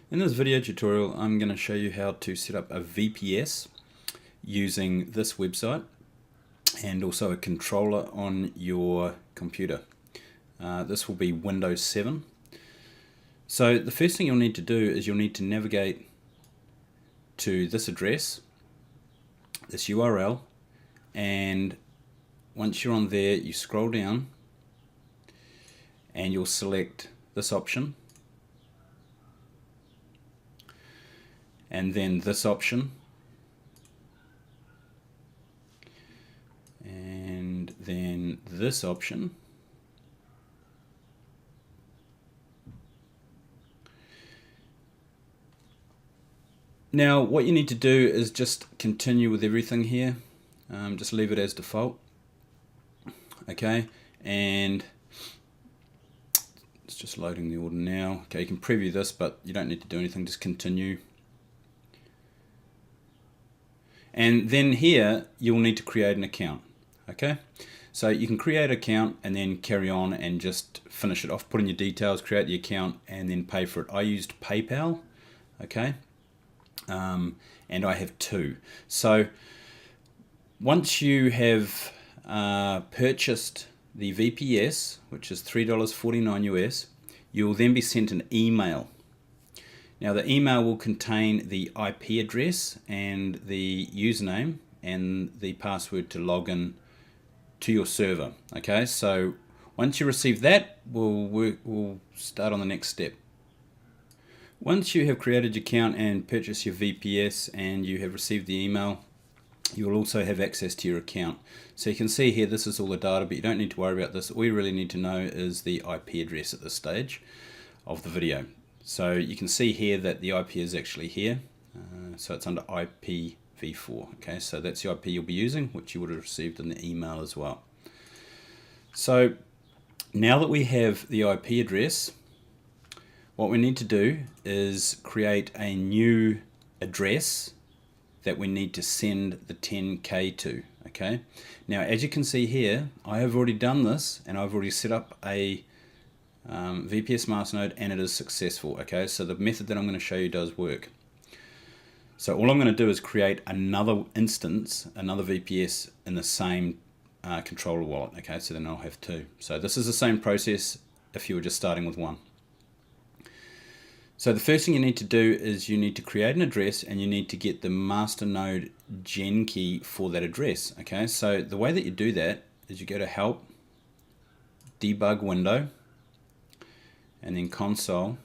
In this video tutorial, I'm going to show you how to set up a VPS using this website and also a controller on your computer. This will be Windows 7. So the first thing you'll need to do is you'll need to navigate to this address, this URL, and once you're on there, you scroll down and you'll select this option, and then this option, and then this option, now what you need to do is just continue with everything here. Just leave it as default. Okay, and it's just loading the order now. Okay, you can preview this, but you don't need to do anything, just continue. And then here you'll need to create an account. Okay, so you can create an account and then carry on and just finish it off, put in your details, create the account, and then pay for it. I used PayPal. Okay, and I have two. So once you have purchased the VPS, which is $3.49 US, you'll then be sent an email. Now the email will contain the IP address and the username and the password to log in to your server. Okay, so once you receive that, we'll start on the next step. Once you have created your account and purchased your VPS and you have received the email, you will also have access to your account. So you can see here, this is all the data, but you don't need to worry about this. All you really need to know is the IP address at this stage of the video. So you can see here that the IP is actually here. So it's under IPv4. Okay, so that's the IP you'll be using, which you would have received in the email as well. So now that we have the IP address, what we need to do is create a new address that we need to send the 10K to. Okay, now as you can see here, I have already done this and I've already set up a VPS Masternode and it is successful. Okay, so the method that I'm going to show you does work. So all I'm going to do is create another instance, another VPS in the same controller wallet. Okay, so then I'll have two. So this is the same process if you were just starting with one. So the first thing you need to do is you need to create an address and you need to get the Masternode gen key for that address. Okay, so the way that you do that is you go to Help, Debug Window, and then Console,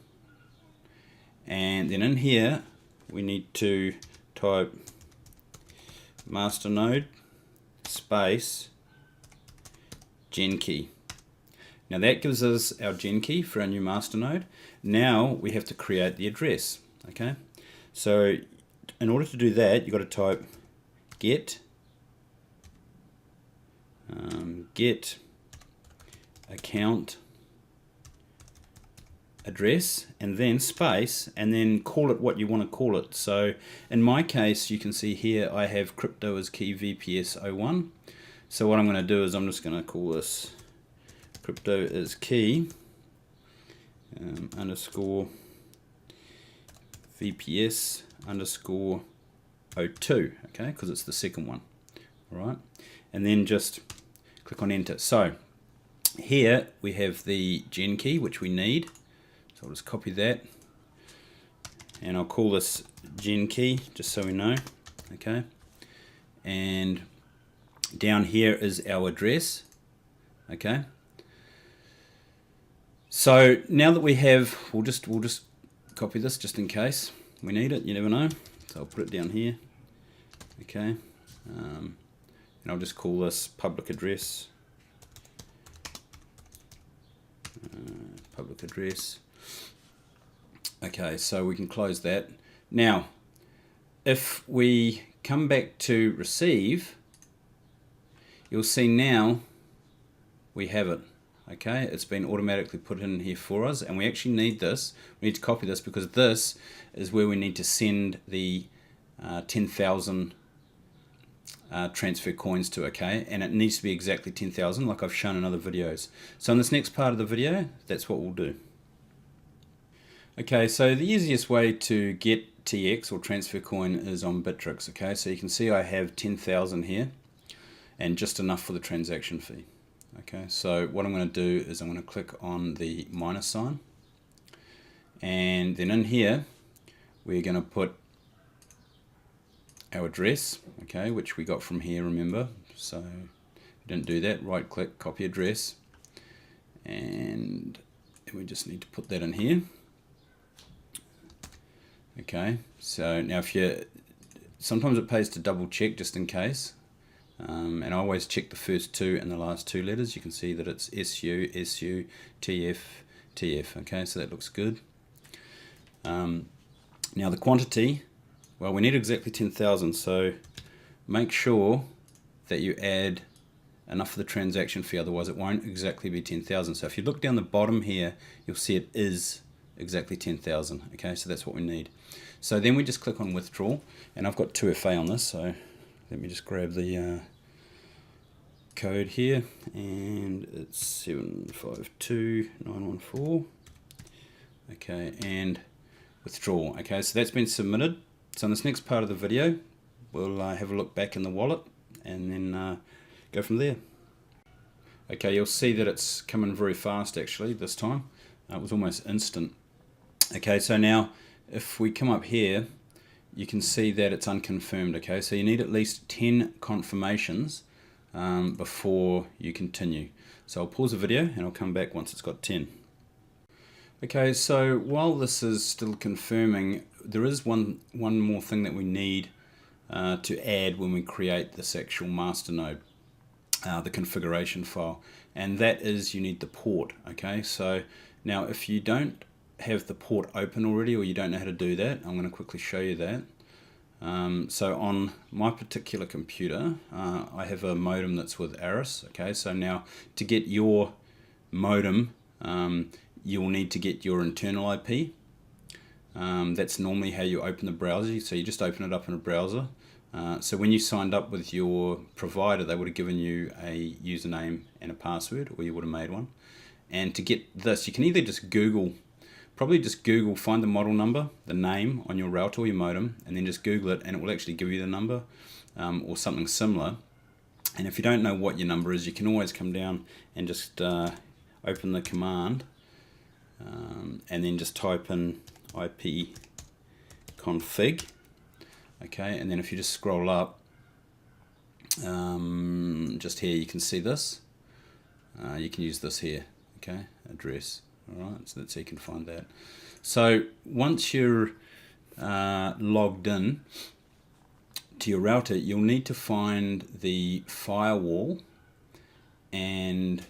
and then in here we need to type Masternode space gen key. Now that gives us our gen key for our new Masternode. Now we have to create the address. Okay, so in order to do that, you've got to type get account address and then space and then call it what you want to call it. So in my case, you can see here I have crypto as key VPS 01. So what I'm going to do is I'm just going to call this crypto is key underscore VPS underscore 02, okay, because it's the second one. All right, and then just click on enter. So here we have the gen key which we need. So I'll just copy that and I'll call this gen key just so we know. Okay, and down here is our address. Okay, so now that we have, we'll just copy this just in case we need it. You never know. So I'll put it down here. Okay, and I'll just call this public address. Public address. Okay, so we can close that. Now, if we come back to receive, you'll see now we have it. Okay, it's been automatically put in here for us, and we actually need this. We need to copy this because this is where we need to send the 10,000 transfer coins to. Okay, and it needs to be exactly 10,000 like I've shown in other videos. So in this next part of the video, that's what we'll do. Okay, so the easiest way to get TX or transfer coin is on Bittrex. Okay, so you can see I have 10,000 here and just enough for the transaction fee. Okay, so what I'm going to do is I'm going to click on the minus sign, and then in here we're going to put our address, okay, which we got from here, remember. So if you didn't do that, right click, copy address, and we just need to put that in here. Okay, so now sometimes it pays to double check just in case, and I always check the first two and the last two letters. You can see that it's SU, SU, TF, TF. Okay, so that looks good. Now the quantity, well, we need exactly 10,000, so make sure that you add enough for the transaction fee, otherwise it won't exactly be 10,000. So if you look down the bottom here, you'll see it is exactly 10,000. Okay, so that's what we need. So then we just click on withdraw, and I've got 2FA on this, so let me just grab the code here, and it's 752914. Okay, and withdraw. Okay, so that's been submitted. So in this next part of the video, we'll have a look back in the wallet and then go from there. Okay, you'll see that it's coming very fast actually this time. It was almost instant. Okay, so now if we come up here, you can see that it's unconfirmed. Okay, so you need at least 10 confirmations before you continue. So I'll pause the video and I'll come back once it's got 10. Okay, so while this is still confirming, there is one more thing that we need to add when we create this actual Masternode, the configuration file, and that is you need the port. Okay, so now if you don't have the port open already, or you don't know how to do that, I'm going to quickly show you that. So on my particular computer, I have a modem that's with Adress. Okay, so now to get your modem, you'll need to get your internal IP. That's normally how you open the browser, so you just open it up in a browser. So when you signed up with your provider, they would have given you a username and a password, or you would have made one. And to get this, you can either just Google, find the model number, the name on your router or your modem, and then just Google it, and it will actually give you the number, or something similar. And if you don't know what your number is, you can always come down and just open the command, and then just type in ipconfig. Okay, and then if you just scroll up, just here you can see this. You can use this here. Okay, address. Alright, so that's how you can find that. So once you're logged in to your router, you'll need to find the firewall, and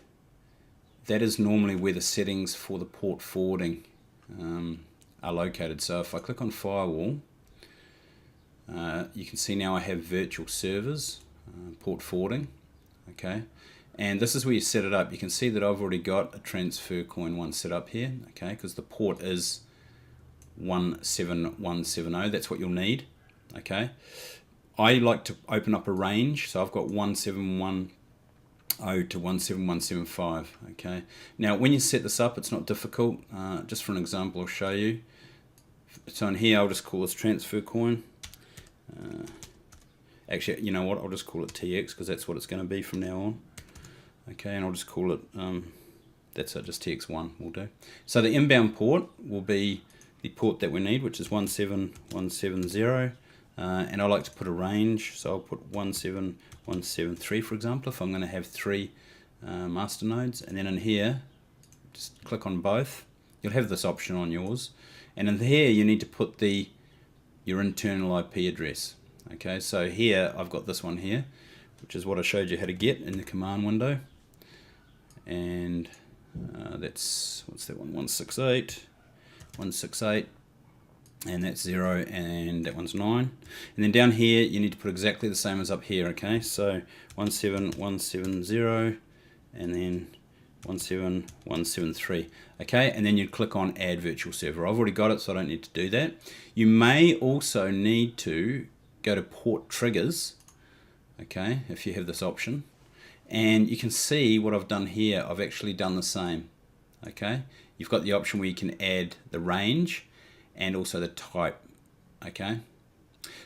that is normally where the settings for the port forwarding are located. So if I click on firewall, you can see now I have virtual servers, port forwarding. Okay, and this is where you set it up. You can see that I've already got a transfer coin one set up here, okay, because the port is 17170. That's what you'll need. Okay, I like to open up a range, so I've got 1710 to 17175. Okay, now when you set this up, it's not difficult. Just for an example, I'll show you. So in here, I'll just call this transfer coin. Actually, you know what, I'll just call it TX, because that's what it's going to be from now on. Okay, and I'll just call it, that's it, just TX1 will do. So the inbound port will be the port that we need, which is 17170, and I like to put a range, so I'll put 17173, for example, if I'm going to have 3 masternodes. And then in here, just click on both. You'll have this option on yours, and in here you need to put your internal IP address. Okay, so here I've got this one here, which is what I showed you how to get in the command window, and that's, what's that one, 168, and that's 0, and that one's 9. And then down here you need to put exactly the same as up here. Okay, so 17170, and then 17173. Okay, and then you click on add virtual server. I've already got it, so I don't need to do that. You may also need to go to port triggers, okay, if you have this option, and you can see what I've done here. I've actually done the same. Okay, you've got the option where you can add the range and also the type. Okay,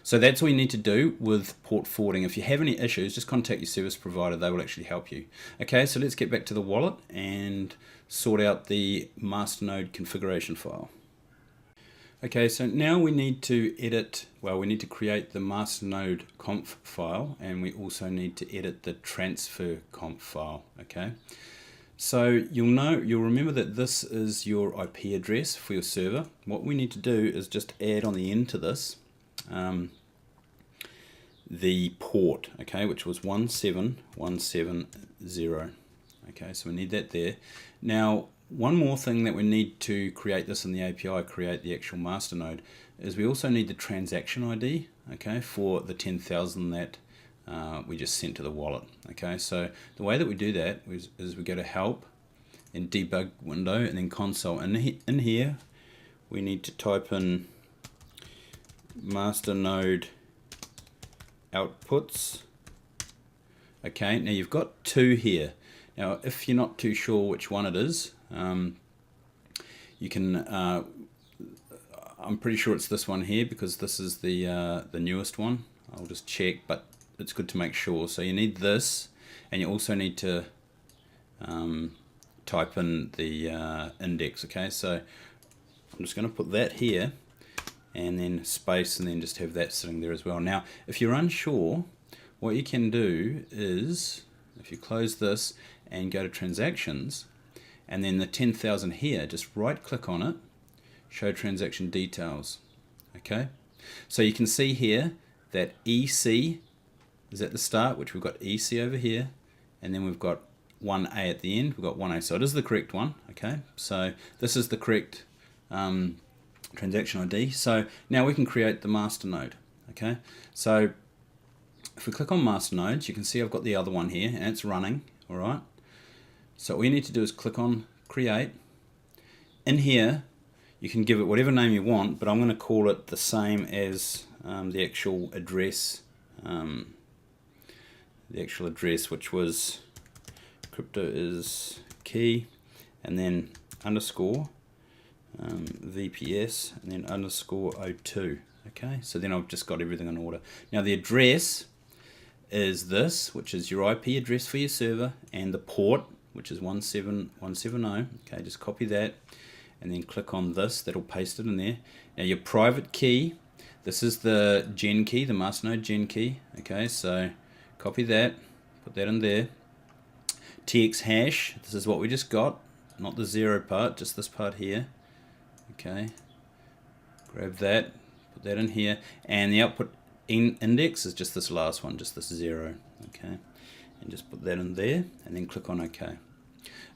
so that's all you need to do with port forwarding. If you have any issues, just contact your service provider. They will actually help you. Okay, so let's get back to the wallet and sort out the Masternode configuration file. Okay, so now we need to edit, well, we need to create the Masternode conf file, and we also need to edit the transfer conf file. Okay, so you'll remember that this is your IP address for your server. What we need to do is just add on the end to this the port, okay, which was 17170. Okay, so we need that there. Now, one more thing that we need to create this in the API, create the actual Masternode, is we also need the transaction ID, okay, for the 10,000 that we just sent to the wallet. Okay, so the way that we do that is we go to help and debug window and then console. And in here we need to type in Masternode outputs. Okay, now you've got two here. Now if you're not too sure which one it is, you can I'm pretty sure it's this one here, because this is the newest one. I'll just check, but it's good to make sure. So you need this, and you also need to type in the index. Okay, so I'm just going to put that here and then space, and then just have that sitting there as well. Now if you're unsure, what you can do is, if you close this and go to transactions, and then the 10,000 here, just right click on it, show transaction details. Okay, so you can see here that EC is at the start, which we've got EC over here, and then we've got 1A at the end. We've got 1A, so it is the correct one. Okay, so this is the correct transaction ID. So now we can create the Masternode. Okay, so if we click on Masternodes, you can see I've got the other one here, and it's running. All right, so all you need to do is click on create. In here you can give it whatever name you want, but I'm going to call it the same as the actual address, which was crypto is key, and then underscore VPS, and then underscore 02. Okay, so then I've just got everything in order. Now the address is this, which is your IP address for your server, and the port, which is 17170. Okay, just copy that and then click on this. That'll paste it in there. Now your private key, this is the gen key, the Masternode gen key. Okay, so copy that, put that in there. TX hash, this is what we just got, not the 0 part, just this part here. Okay, grab that, put that in here, and the output index is just this last one, just this 0. Okay, and just put that in there, and then click on OK.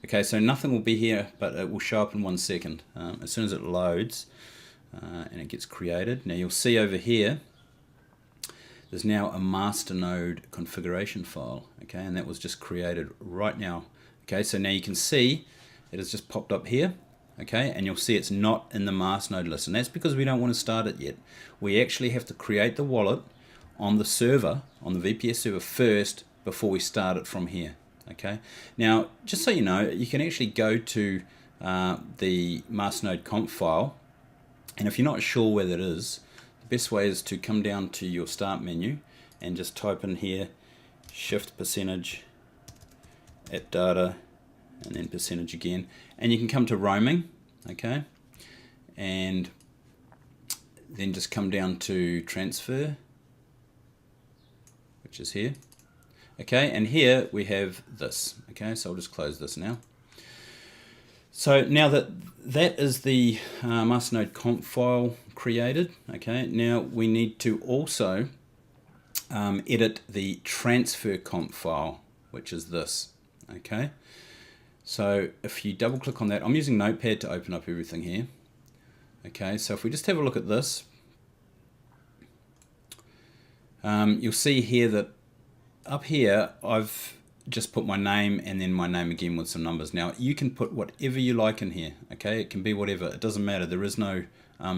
Okay, so nothing will be here, but it will show up in 1 second as soon as it loads and it gets created. Now you'll see over here there's now a Masternode configuration file. Okay, and that was just created right now. Okay, so now you can see it has just popped up here. Okay, and you'll see it's not in the Masternode list, and that's because we don't want to start it yet. We actually have to create the wallet on the server, on the VPS server first, before we start it from here. Okay, now just so you know, you can actually go to the Masternode conf file, and if you're not sure where that is, the best way is to come down to your start menu and just type in here shift percentage at data and then percentage again, and you can come to roaming. Okay, and then just come down to transfer, which is here. Okay, and here we have this. Okay, so I'll just close this now. So now that is the Masternode conf file created, okay, now we need to also edit the transfer conf file, which is this. Okay, so if you double click on that, I'm using Notepad to open up everything here. Okay, so if we just have a look at this, you'll see here that up here I've just put my name and then my name again with some numbers. Now you can put whatever you like in here. Okay, it can be whatever, it doesn't matter. There is no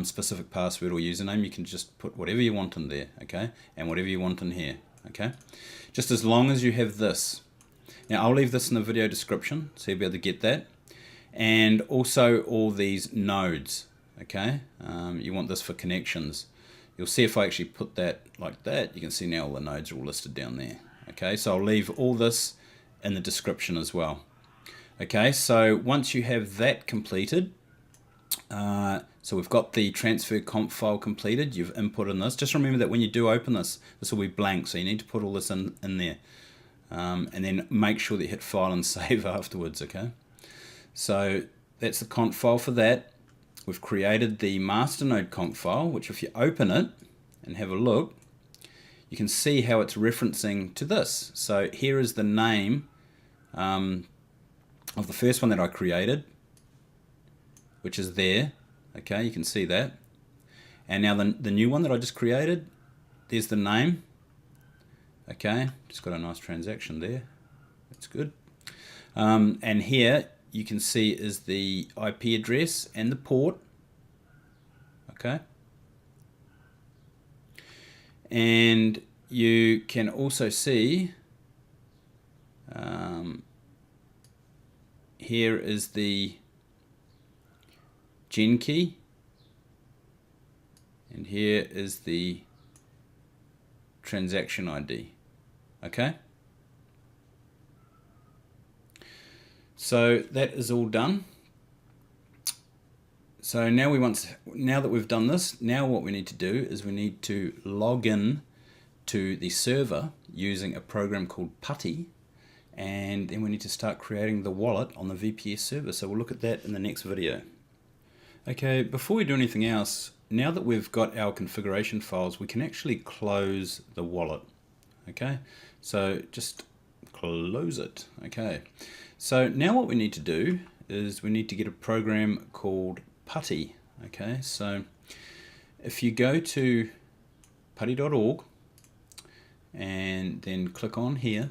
specific password or username. You can just put whatever you want in there. Okay, and whatever you want in here. Okay, just as long as you have this. Now I'll leave this in the video description so you'll be able to get that. and also all these nodes. Okay, you want this for connections. You'll see if I actually put that like that, you can see now all the nodes are all listed down there. Okay, so I'll leave all this in the description as well. Okay, so once you have that completed, so we've got the transfer conf file completed, you've input in this. Just remember that when you do open this, this will be blank, so you need to put all this in there. And then make sure that you hit file and save afterwards, okay? So that's the conf file for that. We've created the Masternode conf file, which if you open it and have a look, you can see how it's referencing to this. So here is the name of the first one that I created, which is there. Okay, you can see that. And now the new one that I just created, there's the name. Okay, just got a nice transaction there. That's good. And here you can see is the IP address and the port. Okay. And you can also see here is the gen key, and here is the transaction ID. Okay, so that is all done. So now that we've done this, now what we need to do is we need to log in to the server using a program called Putty, and then we need to start creating the wallet on the VPS server. So we'll look at that in the next video. Okay, before we do anything else, now that we've got our configuration files, we can actually close the wallet. Okay, so just close it. Okay, so now what we need to do is we need to get a program called Putty. Okay, so if you go to putty.org and then click on here.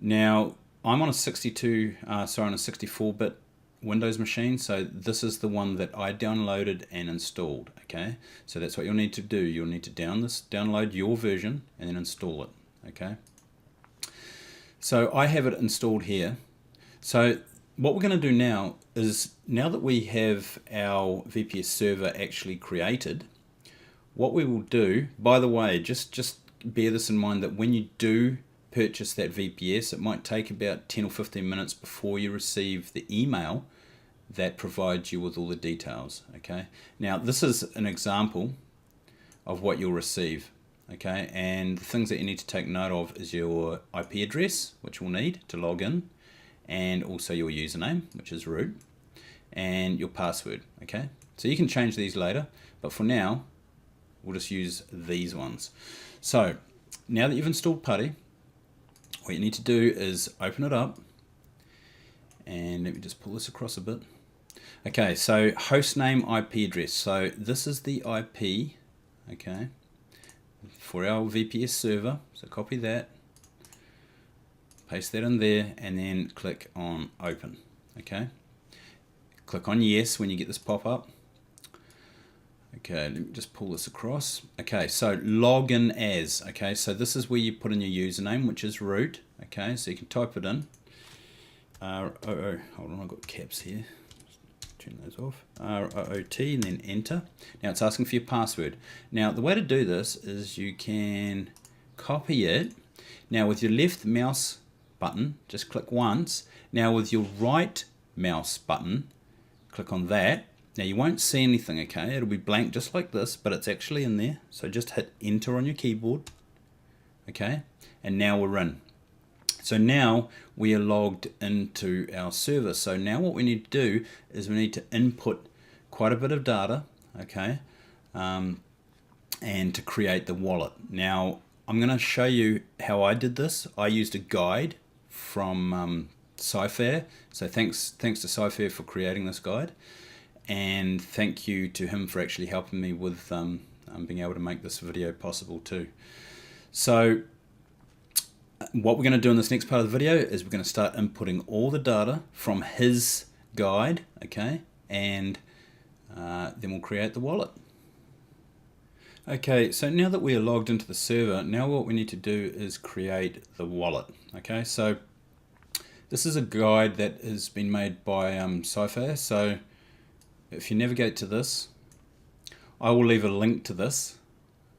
Now I'm on a 64-bit Windows machine, so this is the one that I downloaded and installed. Okay, so that's what you'll need to do. You'll need to download your version and then install it. Okay, so I have it installed here. So what we're going to do now is, now that we have our VPS server actually created, what we will do, by the way, just bear this in mind, that when you do purchase that VPS, it might take about 10 or 15 minutes before you receive the email that provides you with all the details. Okay, now this is an example of what you'll receive. Okay, and the things that you need to take note of is your IP address, which we'll need to log in, and also your username, which is root, and your password. Okay, so you can change these later, but for now we'll just use these ones. So now that you've installed Putty, what you need to do is open it up, and let me just pull this across a bit. Okay, so hostname IP address. So this is the IP, okay, for our VPS server. So copy that, paste that in there, and then click on open. Okay, click on yes when you get this pop up. Okay, let me just pull this across. Okay, so log in as. Okay, so this is where you put in your username, which is root. Okay, so you can type it in. Hold on, I've got caps here. Turn those off. ROOT, and then enter. Now it's asking for your password. Now the way to do this is you can copy it. Now with your left mouse button, just click once. Now with your right mouse button, click on that. Now you won't see anything, okay? It'll be blank just like this, but it's actually in there. So just hit enter on your keyboard, okay? And now we're in. So now we are logged into our server. So now what we need to do is we need to input quite a bit of data, okay? And to create the wallet. Now I'm gonna show you how I did this. I used a guide from Cyfair. So thanks to Cyfair for creating this guide. And thank you to him for actually helping me with being able to make this video possible too. So what we're going to do in this next part of the video is we're going to start inputting all the data from his guide, okay, and then we'll create the wallet. Okay, so now that we are logged into the server, now what we need to do is create the wallet. Okay, so This is a guide that has been made by Sci-Fi, so if you navigate to this, I will leave a link to this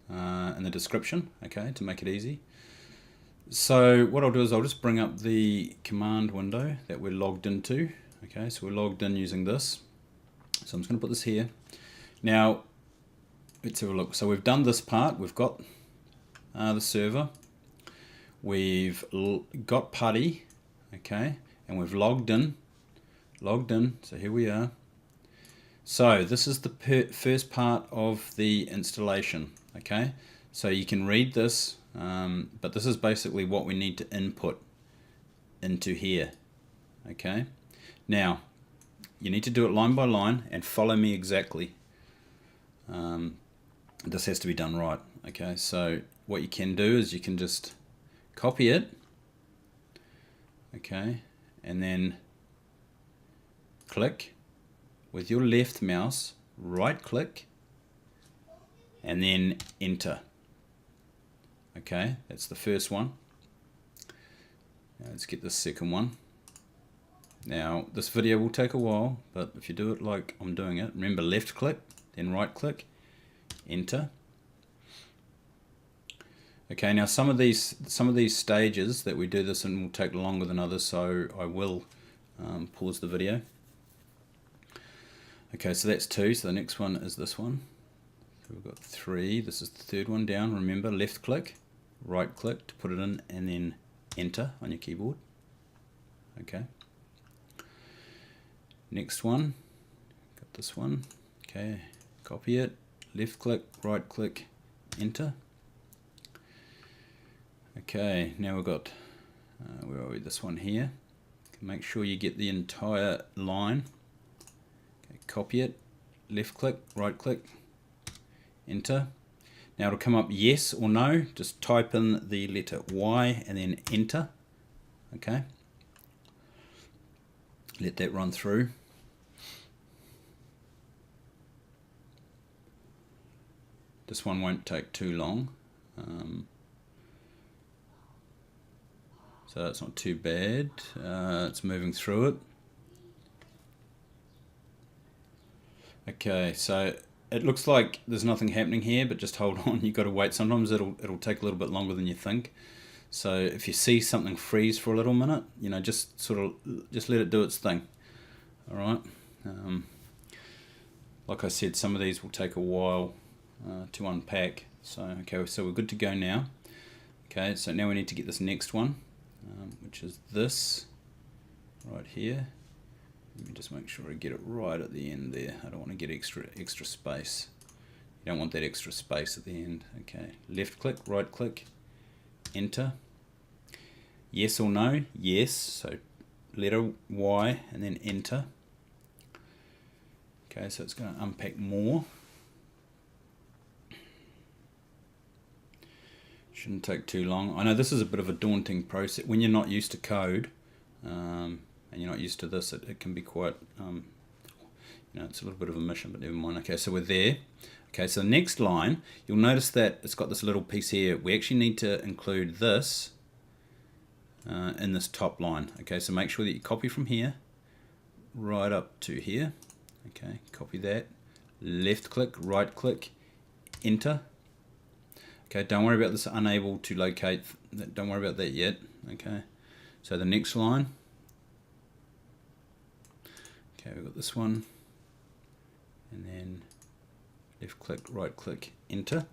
in the description, okay, to make it easy. So what I'll do is I'll just bring up the command window that we're logged into. Okay, so we're logged in using this. So I'm just going to put this here. Now, let's have a look. So we've done this part. We've got the server. We've got PuTTY, okay, and we've logged in. So here we are. So this is the first part of the installation, okay. So you can read this, but this is basically what we need to input into here, okay. Now, you need to do it line by line and follow me exactly. This has to be done right, okay. So what you can do is you can just copy it, okay, and then click with your left mouse, right click, and then enter. Okay, that's the first one. Now let's get the second one. Now this video will take a while, but if you do it like I'm doing it, remember left click, then right click, enter. Okay, now some of these stages that we do this in will take longer than others, so I will pause the video. Okay, so that's 2, so the next one is this one. So we've got 3, this is the third one down. Remember, left click, right click to put it in, and then enter on your keyboard. Okay. Next one, got this one. Okay, copy it, left click, right click, enter. Okay, now we've got, where are we, this one here. Make sure you get the entire line. Okay, copy it, left click, right click, enter. Now it'll come up yes or no, just type in the letter Y and then enter. Okay, let that run through. This one won't take too long. So it's not too bad. It's moving through it. Okay, so it looks like there's nothing happening here, but just hold on. You've got to wait. Sometimes it'll take a little bit longer than you think. So if you see something freeze for a little minute, you know, just let it do its thing. All right. Like I said, some of these will take a while to unpack. So okay, so we're good to go now. Okay, so now we need to get this next one, which is this right here. Let me just make sure I get it right at the end there. I don't want to get extra space. You don't want that extra space at the end. Okay, left click, right click, enter. Yes or no? Yes. So letter Y and then enter. Okay, so it's going to unpack more. Shouldn't take too long. I know this is a bit of a daunting process when you're not used to code, and you're not used to this. It can be quite, you know, it's a little bit of a mission, but never mind. Okay, so we're there. Okay, so the next line, you'll notice that it's got this little piece here. We actually need to include this in this top line. Okay, so make sure that you copy from here right up to here. Okay, copy that. Left click, right click, enter. Okay, don't worry about this unable to locate. Don't worry about that yet. Okay, so the next line. Okay, we've got this one. And then left click, right click, enter.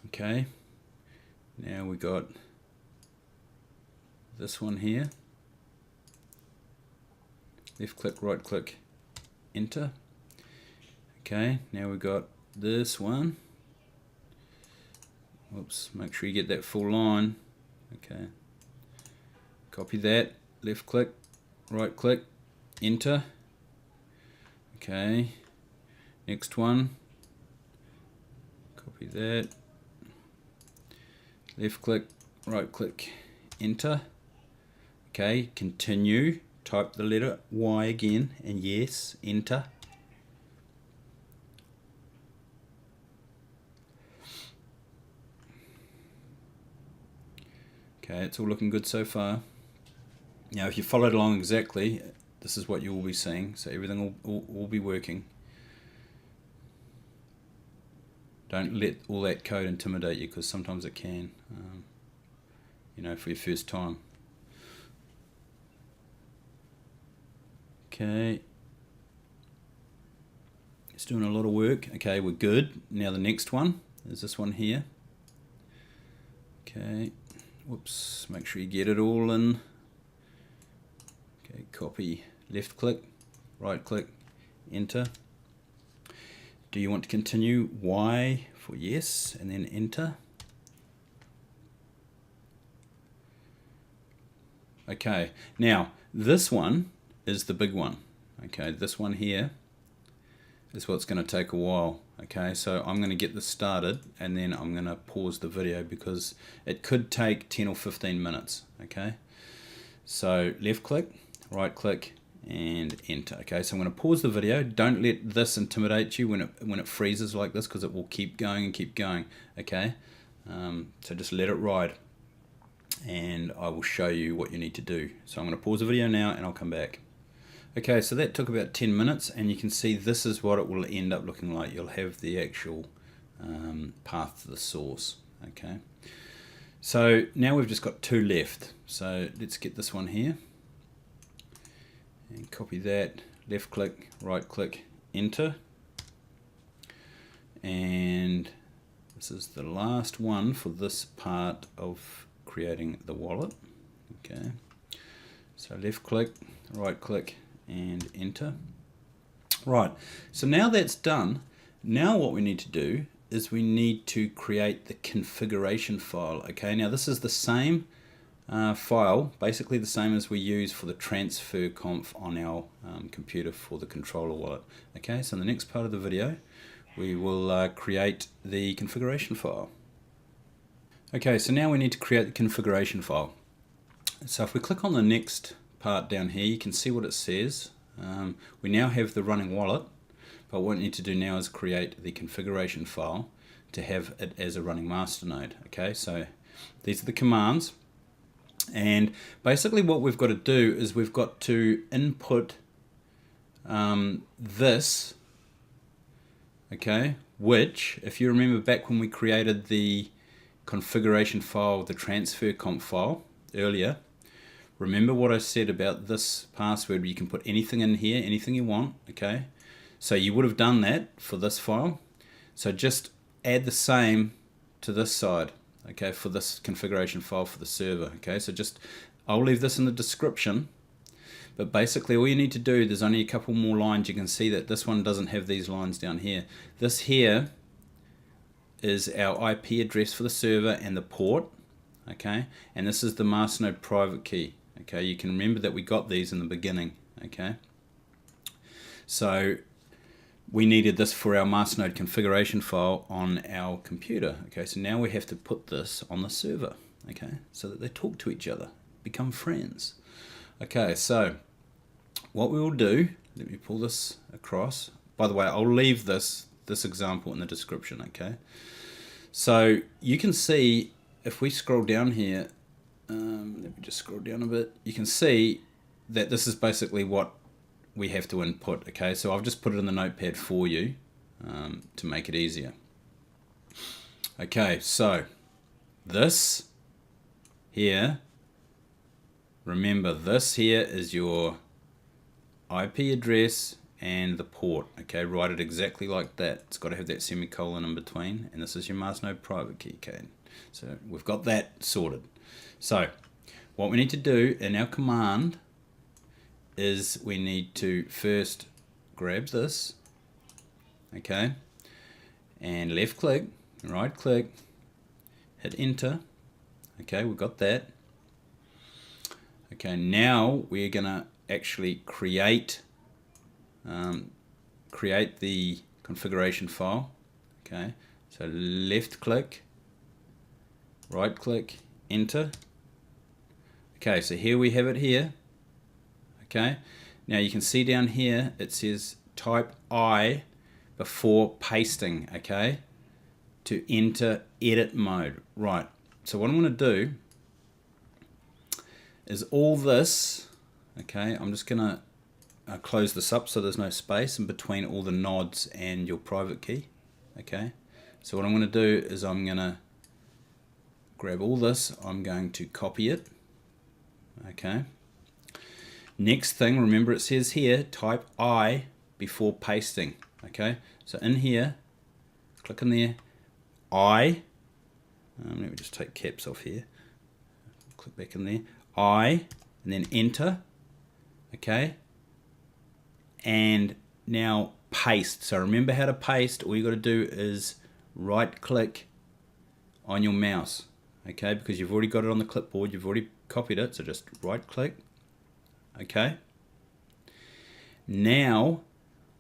Okay, now we got this one here. Left click, right click, enter. Okay, now we got this one. Whoops, make sure you get that full line. Okay, copy that, left click, right click, enter. Okay, next one, copy that, left click, right click, enter. Okay, continue, type the letter Y again, and yes, enter. Okay, it's all looking good so far. Now if you followed along exactly, this is what you will be seeing. So everything will be working. Don't let all that code intimidate you, because sometimes it can, you know, for your first time. Okay, it's doing a lot of work. Okay, we're good. Now the next one is this one here. Okay, whoops, make sure you get it all in. Okay, copy, left click, right click, enter. Do you want to continue? Y for yes, and then enter. Okay, now this one is the big one. Okay, this one here is what's going to take a while. Okay, so I'm going to get this started and then I'm going to pause the video because it could take 10 or 15 minutes. Okay, so left click, right click, and enter. Okay, so I'm going to pause the video. Don't let this intimidate you when it freezes like this, because it will keep going and keep going. Okay, so just let it ride and I will show you what you need to do. So I'm going to pause the video now and I'll come back. Okay, so that took about 10 minutes and you can see this is what it will end up looking like. You'll have the actual path to the source. Okay, so now we've just got two left. So let's get this one here and copy that, left click, right click, enter. And this is the last one for this part of creating the wallet. Okay, so left click, right click, and enter. Right, so now that's done, now what we need to do is we need to create the configuration file. Okay, now this is the same file, basically the same as we use for the transfer conf on our computer for the controller wallet. Okay, so in the next part of the video we will create the configuration file. Okay, so now we need to create the configuration file. So if we click on the next part down here, you can see what it says. We now have the running wallet, but what we need to do now is create the configuration file to have it as a running Masternode. Okay, so these are the commands, and basically what we've got to do is we've got to input this, okay, which, if you remember back when we created the configuration file, the transfer conf file earlier, remember what I said about this password where you can put anything in here, anything you want. Okay, so you would have done that for this file, so just add the same to this side, okay, for this configuration file for the server. Okay, so just, I'll leave this in the description, but basically all you need to do, there's only a couple more lines. You can see that this one doesn't have these lines down here. This here is our IP address for the server and the port. Okay, and this is the Masternode private key. Okay, you can remember that we got these in the beginning. Okay, so we needed this for our Masternode configuration file on our computer. Okay, so now we have to put this on the server, okay, so that they talk to each other, become friends. Okay, so what we will do, let me pull this across. By the way, I'll leave this example in the description. Okay, so you can see if we scroll down here, let me just scroll down a bit, you can see that this is basically what we have to input. Okay, so I've just put it in the notepad for you to make it easier. Okay, so this here, remember this here is your IP address and the port. Okay, write it exactly like that. It's got to have that semicolon in between, and this is your Masternode private key. Okay, so we've got that sorted. So what we need to do in our command is we need to first grab this, okay, and left click, right click, hit enter. Okay, we've got that. Okay, now we're gonna actually create the configuration file. Okay, so left click, right click, enter. Okay, so here we have it here. Okay, now you can see down here it says type I before pasting, okay, to enter edit mode. Right, so what I'm going to do is all this, okay, I'm just gonna close this up so there's no space in between all the nods and your private key, okay. So what I'm going to do is I'm going to grab all this, I'm going to copy it, okay. Next thing, remember it says here, type I before pasting, okay. So in here, click in there, I, let me just take caps off here, click back in there, I, and then enter, okay. And now paste. So remember how to paste. All you got to do is right click on your mouse, okay, because you've already got it on the clipboard, you've already copied it, so just right click, okay. Now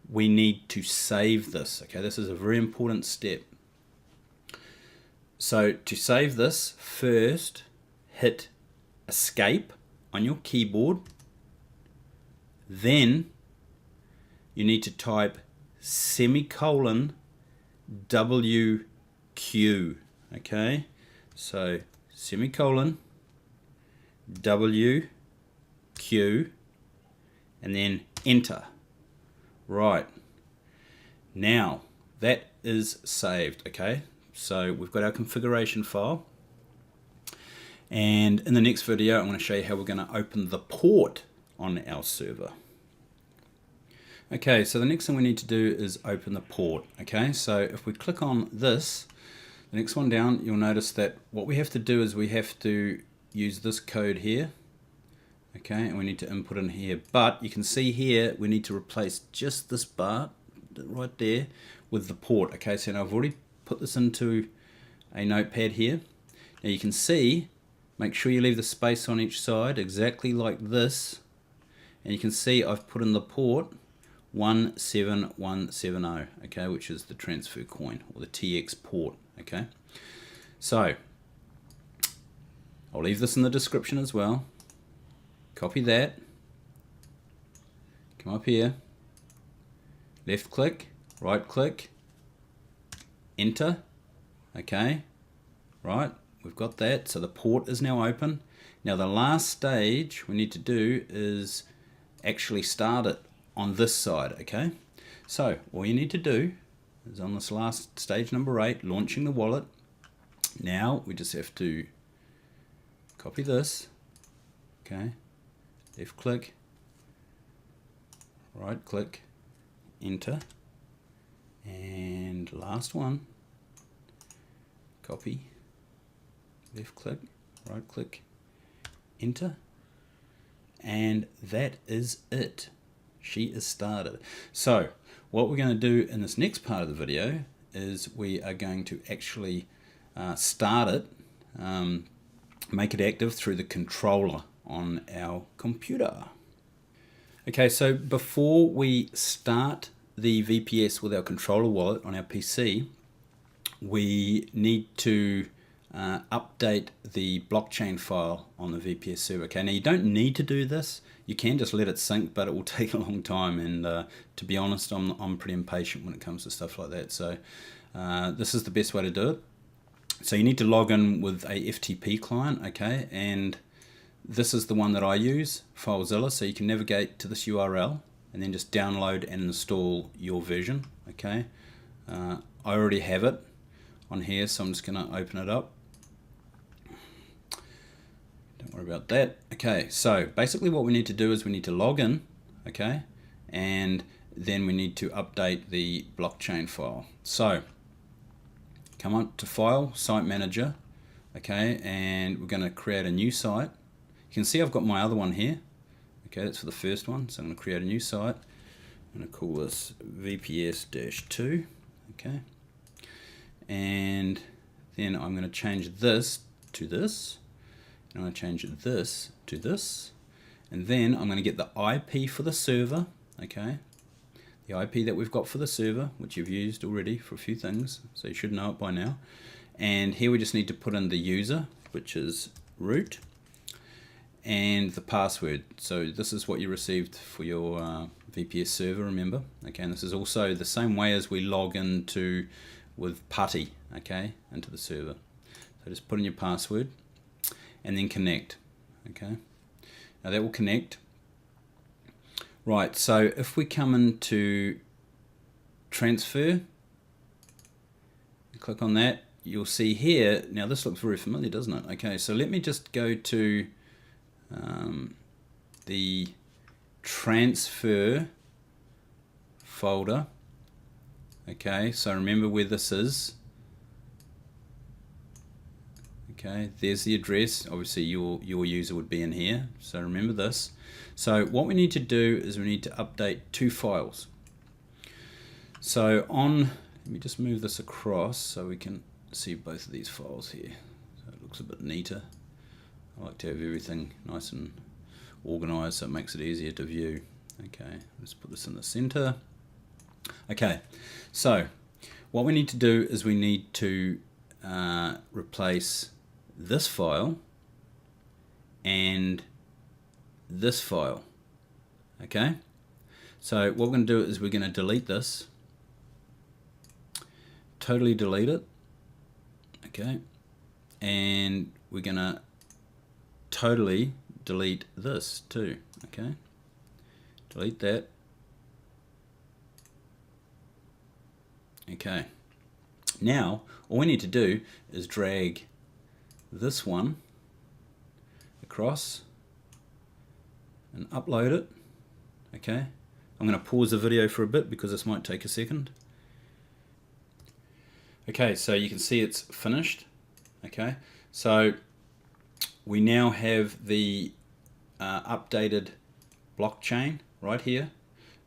we need to save this, okay. This is a very important step. So to save this, first hit escape on your keyboard, then you need to type semicolon WQ, okay, so semicolon WQ and then enter. Right, now that is saved, okay, so we've got our configuration file, and in the next video I'm going to show you how we're going to open the port on our server. Okay, so the next thing we need to do is open the port. Okay, so if we click on this, the next one down, you'll notice that what we have to do is we have to use this code here. Okay, and we need to input in here. But you can see here, we need to replace just this bar right there with the port. Okay, so now I've already put this into a notepad here. Now you can see, make sure you leave the space on each side, exactly like this. And you can see I've put in the port 17170, okay, which is the transfer coin or the TX port, okay. So I'll leave this in the description as well. Copy that, come up here, left click, right click, enter, okay, right, we've got that, so the port is now open. Now the last stage we need to do is actually start it on this side, okay. So all you need to do is on this last stage, number 8, launching the wallet. Now we just have to copy this, okay, left click, right click, enter, and last one, copy, left click, right click, enter, and that is it. She is started. So what we're going to do in this next part of the video is we are going to actually start it, make it active through the controller on our computer. Okay, so before we start the VPS with our controller wallet on our PC, we need to update the blockchain file on the VPS server. Okay, now you don't need to do this. You can just let it sync, but it will take a long time. And to be honest, I'm pretty impatient when it comes to stuff like that. So this is the best way to do it. So you need to log in with a FTP client, okay? And this is the one that I use, FileZilla. So you can navigate to this URL and then just download and install your version, okay? I already have it on here, so I'm just going to open it up. Don't worry about that. Okay, so basically what we need to do is we need to log in, okay, and then we need to update the blockchain file. So come on to File, Site Manager, okay, and we're going to create a new site. You can see I've got my other one here. Okay, that's for the first one, so I'm going to create a new site. I'm going to call this VPS-2, okay, and then I'm going to change this to this. I'm going to change this to this, and then I'm going to get the IP for the server, okay, the IP that we've got for the server, which you've used already for a few things, so you should know it by now. And here we just need to put in the user, which is root, and the password. So this is what you received for your VPS server, remember, okay, and this is also the same way as we log into with PuTTY, okay, into the server. So just put in your password and then connect, okay. Now that will connect. Right, so if we come into transfer, click on that, you'll see here, now this looks very familiar, doesn't it? Okay, so let me just go to the transfer folder. Okay, so remember where this is. Okay, there's the address. Obviously your user would be in here, so remember this. So what we need to do is we need to update two files. So let me just move this across so we can see both of these files here. So it looks a bit neater. I like to have everything nice and organized so it makes it easier to view. Okay, let's put this in the center. Okay, so what we need to do is we need to replace this file and this file. Okay, so what we're going to do is we're going to delete this, totally delete it. Okay, and we're going to totally delete this too. Okay, delete that. Okay, now all we need to do is drag this one across and upload it. Okay, I'm going to pause the video for a bit because this might take a second. Okay, so you can see it's finished. Okay, so we now have the updated blockchain right here.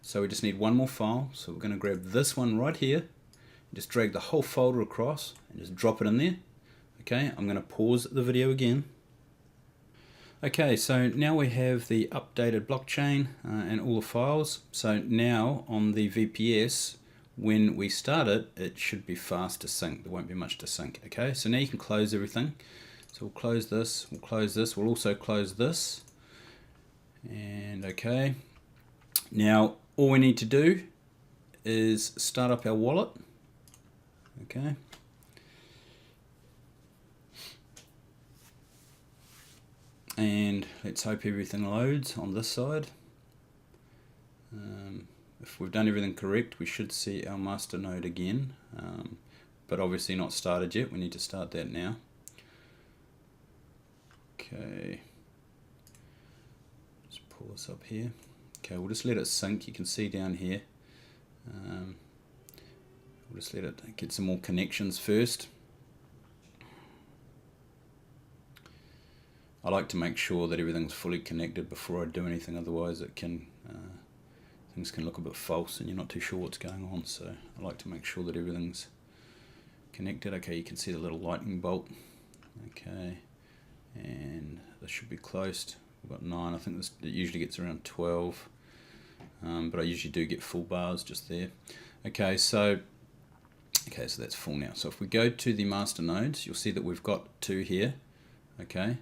So we just need one more file. So we're going to grab this one right here, just drag the whole folder across and just drop it in there. Okay, I'm going to pause the video again. Okay, so now we have the updated blockchain and all the files. So now on the VPS, when we start it, it should be fast to sync. There won't be much to sync. Okay, so now you can close everything. So we'll close this, we'll also close this. And okay, now all we need to do is start up our wallet. Okay. And let's hope everything loads on this side. If we've done everything correct, we should see our Masternode again, but obviously not started yet. We need to start that now. Okay, let's pull this up here. Okay, we'll just let it sync. You can see down here. We'll just let it get some more connections first. I like to make sure that everything's fully connected before I do anything, otherwise it can things can look a bit false and you're not too sure what's going on. So I like to make sure that everything's connected. Okay, you can see the little lightning bolt. Okay, and this should be closed. We've got 9. I think it usually gets around 12, but I usually do get full bars just there. Okay, so that's full now. So if we go to the master nodes, you'll see that we've got 2 here. Okay,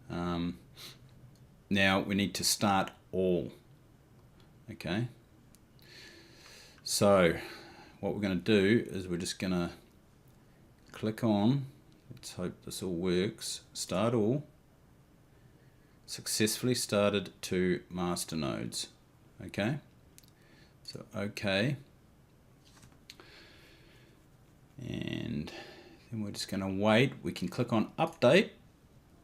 now we need to start all. Okay, so what we're going to do is we're just going to click on, let's hope this all works, start all. Successfully started 2 master nodes. Okay, so okay, and then we're just going to wait. We can click on update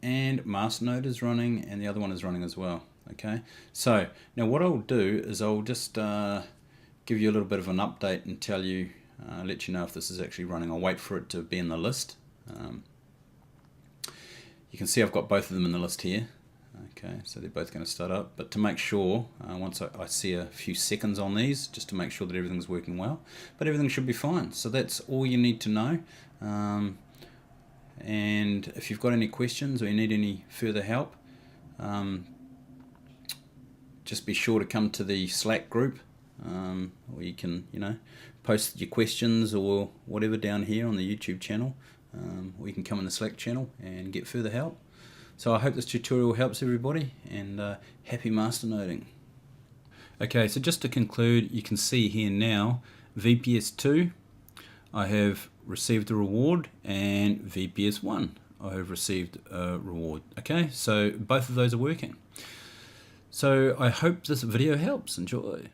and Masternode is running and the other one is running as well. Okay, so now what I'll do is I'll just give you a little bit of an update and tell you, let you know if this is actually running. I'll wait for it to be in the list. You can see I've got both of them in the list here. Okay, so they're both going to start up, but to make sure, once I see a few seconds on these, just to make sure that everything's working well, but everything should be fine. So that's all you need to know. And if you've got any questions or you need any further help, just be sure to come to the Slack group, or you can, post your questions or whatever down here on the YouTube channel, or you can come in the Slack channel and get further help. So I hope this tutorial helps everybody, and happy masternoding. Okay, so just to conclude, you can see here now, VPS 2, I have received a reward, and VPS 1, I have received a reward. Okay, so both of those are working. So I hope this video helps. Enjoy.